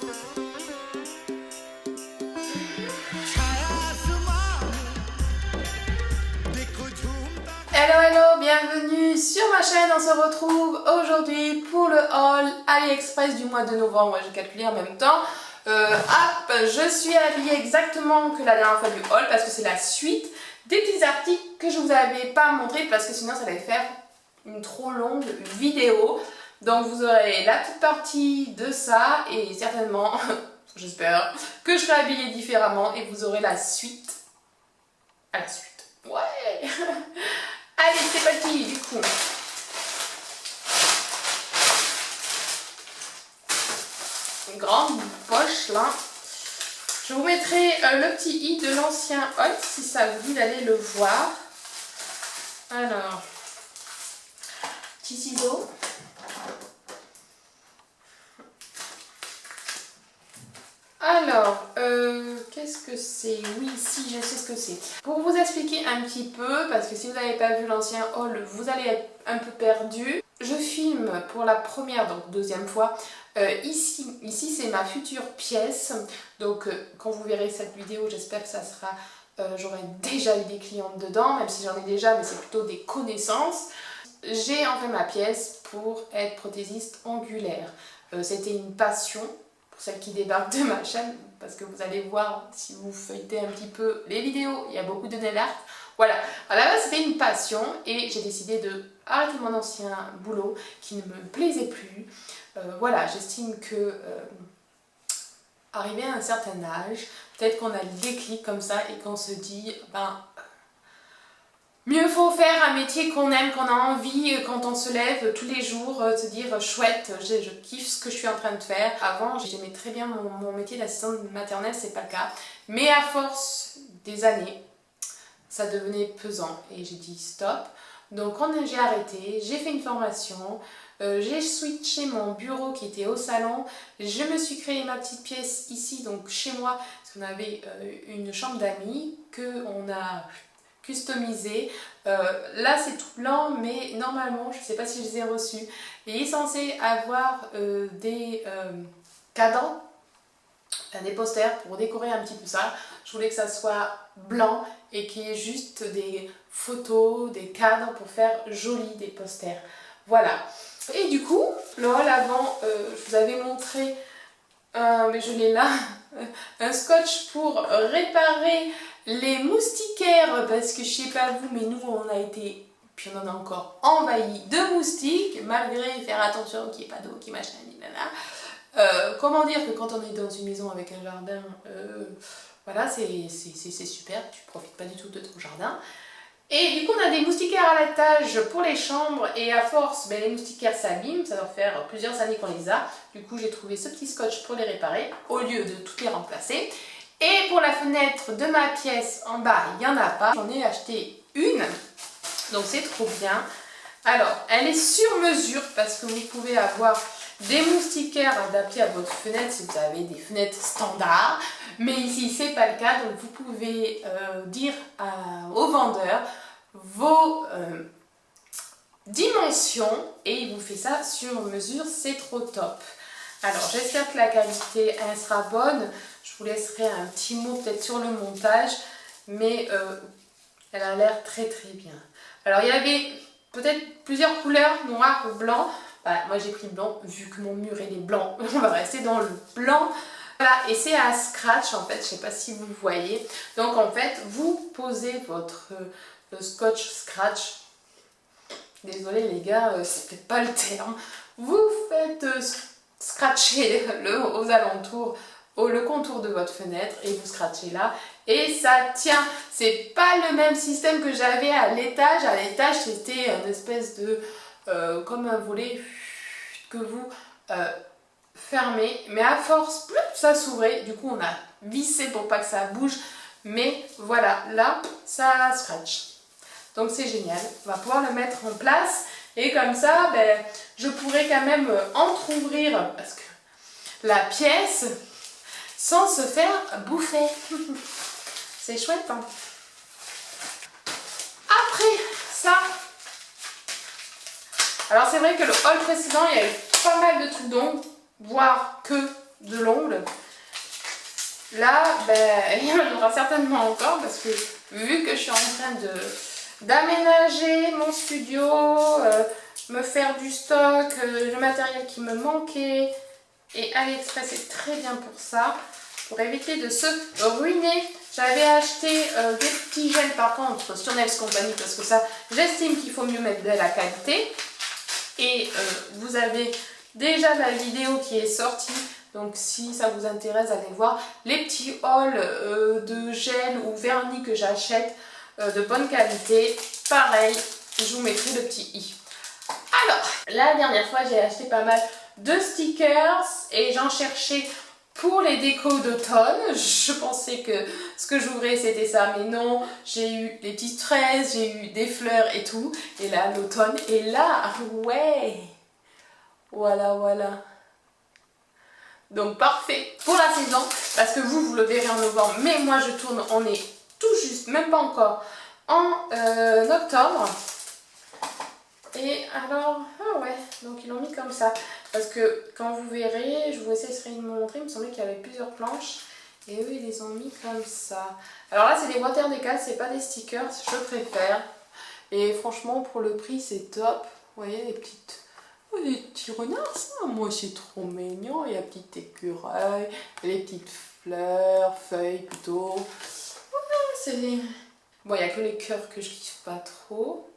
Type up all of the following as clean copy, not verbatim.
Hello hello, bienvenue sur ma chaîne. On se retrouve aujourd'hui pour le haul AliExpress du mois de novembre. Moi, j'ai calculé en même temps. Je suis habillée exactement que la dernière fois du haul parce que c'est la suite des petits articles que je vous avais pas montré parce que sinon ça allait faire une trop longue vidéo. Donc vous aurez la petite partie de ça et certainement, j'espère, que je serai habillée différemment et vous aurez la suite à la suite. Ouais. Allez, c'est parti du coup. Une grande poche là. Je vous mettrai le petit i de l'ancien haul si ça vous dit d'aller le voir. Alors, petit ciseau. Alors, qu'est-ce que c'est? Oui, si, je sais ce que c'est. Pour vous expliquer un petit peu, parce que si vous n'avez pas vu l'ancien haul, vous allez être un peu perdu. Je filme pour la première, donc deuxième fois. Ici c'est ma future pièce. Donc, quand vous verrez cette vidéo, j'espère que ça sera... j'aurai déjà eu des clientes dedans, même si j'en ai déjà, mais c'est plutôt des connaissances. J'ai en fait ma pièce pour être prothésiste angulaire. C'était une passion. Pour celles qui débarquent de ma chaîne, parce que vous allez voir si vous feuilletez un petit peu les vidéos, il y a beaucoup de nail art. Voilà, à la base c'était une passion et j'ai décidé de arrêter mon ancien boulot qui ne me plaisait plus. Voilà, j'estime que arrivé à un certain âge, peut-être qu'on a le déclic comme ça et qu'on se dit, ben... mieux faut faire un métier qu'on aime, qu'on a envie quand on se lève tous les jours, se dire chouette, je kiffe ce que je suis en train de faire. Avant, j'aimais très bien mon métier d'assistante maternelle, c'est pas le cas. Mais à force des années, ça devenait pesant et j'ai dit stop. Donc quand j'ai arrêté, j'ai fait une formation, j'ai switché mon bureau qui était au salon, je me suis créé ma petite pièce ici, donc chez moi, parce qu'on avait une chambre d'amis qu'on a... customisé. Là c'est tout blanc mais normalement je ne sais pas si je les ai reçus. Il est censé avoir des cadrans, des posters pour décorer un petit peu ça. Je voulais que ça soit blanc et qu'il y ait juste des photos, des cadres pour faire joli des posters. Voilà. Et du coup, le haul avant, je vous avais montré, mais je l'ai là, un scotch pour réparer les moustiquaires, parce que je sais pas vous, mais nous on a été, puis on en a encore envahi de moustiques, malgré faire attention qu'il n'y ait pas d'eau, qu'il machin, comment dire que quand on est dans une maison avec un jardin, voilà, c'est super, tu profites pas du tout de ton jardin. Et du coup on a des moustiquaires à l'étage pour les chambres et à force les moustiquaires s'abîment, ça doit faire plusieurs années qu'on les a. Du coup j'ai trouvé ce petit scotch pour les réparer au lieu de toutes les remplacer. Et pour la fenêtre de ma pièce en bas, il n'y en a pas. J'en ai acheté une, donc c'est trop bien. Alors, elle est sur mesure parce que vous pouvez avoir des moustiquaires adaptés à votre fenêtre si vous avez des fenêtres standards. Mais ici, c'est pas le cas, donc vous pouvez dire au vendeur vos dimensions et il vous fait ça sur mesure, c'est trop top. Alors, j'espère que la qualité elle sera bonne. Je vous laisserai un petit mot peut-être sur le montage, mais elle a l'air très très bien. Alors, il y avait peut-être plusieurs couleurs, noir ou blanc. Bah, moi, j'ai pris blanc, vu que mon mur il est blanc. On va rester dans le blanc. Voilà, et c'est à scratch en fait, je ne sais pas si vous voyez. Donc en fait, vous posez votre scotch scratch. Désolée les gars, c'est peut-être pas le terme. Vous faites scratcher aux alentours, le contour de votre fenêtre et vous scratchez là. Et ça tient. C'est pas le même système que j'avais à l'étage. À l'étage, c'était une espèce de... comme un volet que vous... fermé, mais à force, ça s'ouvrait, du coup on a vissé pour pas que ça bouge, mais voilà, là, ça scratch. Donc c'est génial, on va pouvoir le mettre en place, et comme ça, ben, je pourrais quand même entrouvrir parce que la pièce sans se faire bouffer. C'est chouette, hein. Après ça, alors c'est vrai que le haul précédent, il y a eu pas mal de trucs d'ombre, voire que de l'ongle. Là, ben, il y en aura certainement encore parce que vu que je suis en train d'aménager mon studio, me faire du stock, le matériel qui me manquait, et AliExpress est très bien pour ça, pour éviter de se ruiner. J'avais acheté des petits gels par contre sur Nails Company parce que ça, j'estime qu'il faut mieux mettre de la qualité. Et vous avez déjà la vidéo qui est sortie. Donc si ça vous intéresse, allez voir les petits hauls de gel ou vernis que j'achète de bonne qualité. Pareil, je vous mettrai le petit i. Alors, la dernière fois j'ai acheté pas mal de stickers et j'en cherchais pour les décos d'automne. Je pensais que ce que j'ouvrais c'était ça, mais non, j'ai eu les petites fraises, j'ai eu des fleurs et tout. Et là, l'automne est là, ouais. Voilà, voilà. Donc parfait pour la saison, parce que vous le verrez en novembre, mais moi je tourne, on est tout juste, même pas encore, en octobre. Et alors, ah ouais, donc ils l'ont mis comme ça, parce que quand vous verrez, je vous essaierai de me montrer, il me semblait qu'il y avait plusieurs planches, et eux ils les ont mis comme ça. Alors là c'est des water decals, c'est pas des stickers, je préfère, et franchement pour le prix c'est top, vous voyez les petites... Oh, les petits renards, ça, moi c'est trop mignon. Il y a petit écureuil, les petites fleurs, feuilles plutôt. Voilà, c'est les... Bon, il n'y a que les cœurs que je kiffe pas trop.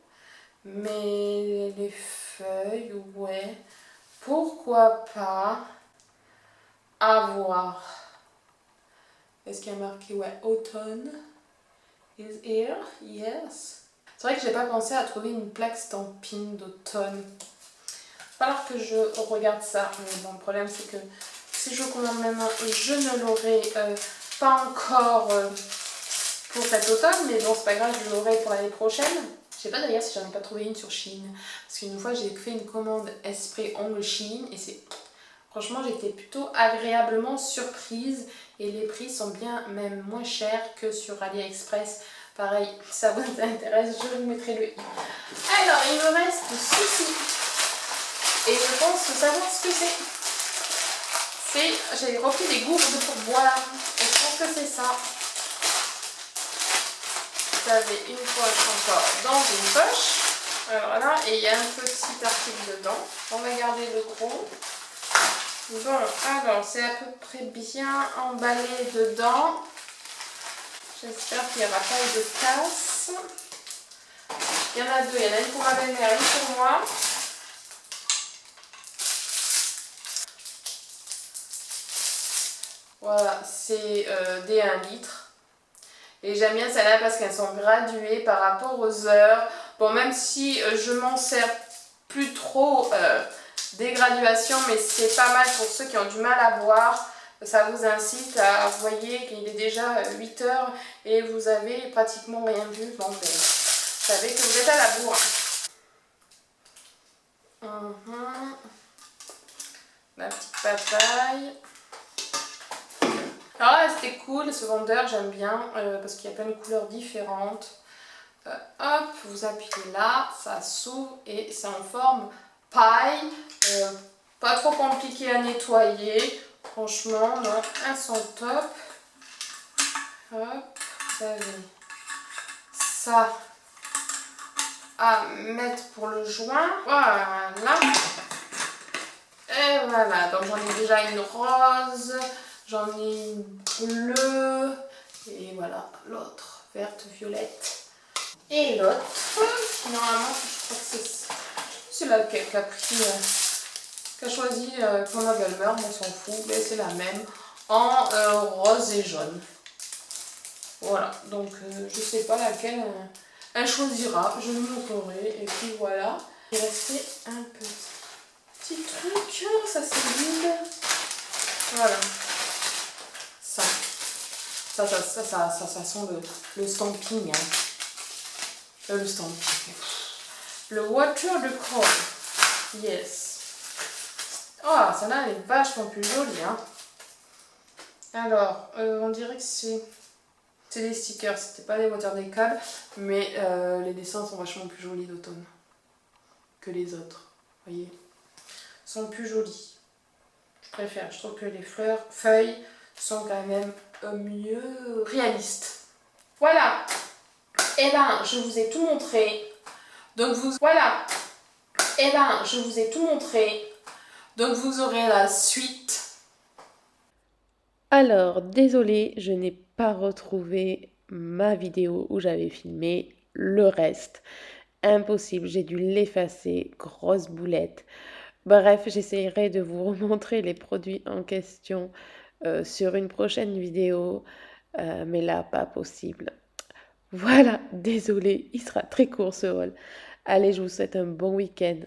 Mais les feuilles, ouais. Pourquoi pas avoir. Est-ce qu'il y a marqué, ouais, automne is here, yes. C'est vrai que j'ai pas pensé à trouver une plaque stamping d'automne. Il va falloir que je regarde ça, mais bon, le problème c'est que si je commande maintenant, je ne l'aurai pas encore pour cet automne, mais bon c'est pas grave, je l'aurai pour l'année prochaine. Je sais pas d'ailleurs si j'en ai pas trouvé une sur Shein, parce qu'une fois j'ai fait une commande Esprit Ongle Shein et c'est... Franchement j'étais plutôt agréablement surprise et les prix sont bien même moins chers que sur AliExpress. Pareil, si ça vous intéresse, je vous mettrai le i. Alors il me reste ceci. Et je pense savoir ce que c'est. J'ai repris des gourdes pour boire. Et je pense que c'est ça. Vous avez une poche encore dans une poche. Alors là, et il y a un petit article dedans. On va garder le gros. Bon, alors c'est à peu près bien emballé dedans. J'espère qu'il n'y aura pas eu de casse. Il y en a deux. Il y en a une pour ma belle-mère et une pour moi. Voilà, c'est des 1 litre. Et j'aime bien celle-là parce qu'elles sont graduées par rapport aux heures. Bon, même si je m'en sers plus trop des graduations, mais c'est pas mal pour ceux qui ont du mal à boire. Ça vous incite à, vous voyez qu'il est déjà 8 heures et vous avez pratiquement rien bu. Bon, ben, vous savez que vous êtes à la bourre. La petite papaye. Alors là c'était cool, ce vendeur j'aime bien parce qu'il y a plein de couleurs différentes. Hop, vous appuyez là, ça s'ouvre et c'est en forme paille. Pas trop compliqué à nettoyer, franchement, non, elles sont top. Hop, vous avez ça à mettre pour le joint, voilà. Et voilà, donc j'en ai déjà une rose. J'en ai une bleue, et voilà, l'autre, verte, violette. Et l'autre, qui normalement, je crois que c'est là qui a pris, qui a choisi pour ma belle-mère, on s'en fout, mais c'est la même, en rose et jaune. Voilà, donc je sais pas laquelle elle choisira, je le montrerai, et puis voilà. Il restait un petit truc, ça c'est vide. Voilà. Ça sent le stamping. Hein. Le stamping. Le water de colle. Yes. Oh, celle-là, elle est vachement plus jolie. Hein. Alors, on dirait que c'est des stickers. C'était pas des water decals. Mais les dessins sont vachement plus jolis d'automne que les autres. Vous voyez. Ils sont plus jolis. Je préfère, je trouve que les feuilles sont quand même mieux réalistes. Voilà. Et ben, je vous ai tout montré. Donc voilà. Et ben, je vous ai tout montré. Donc vous aurez la suite. Alors, désolée, je n'ai pas retrouvé ma vidéo où j'avais filmé le reste. Impossible, j'ai dû l'effacer, grosse boulette. Bref, j'essaierai de vous remontrer les produits en question sur une prochaine vidéo, mais là, pas possible. Voilà, désolée, il sera très court ce haul. Allez, je vous souhaite un bon week-end.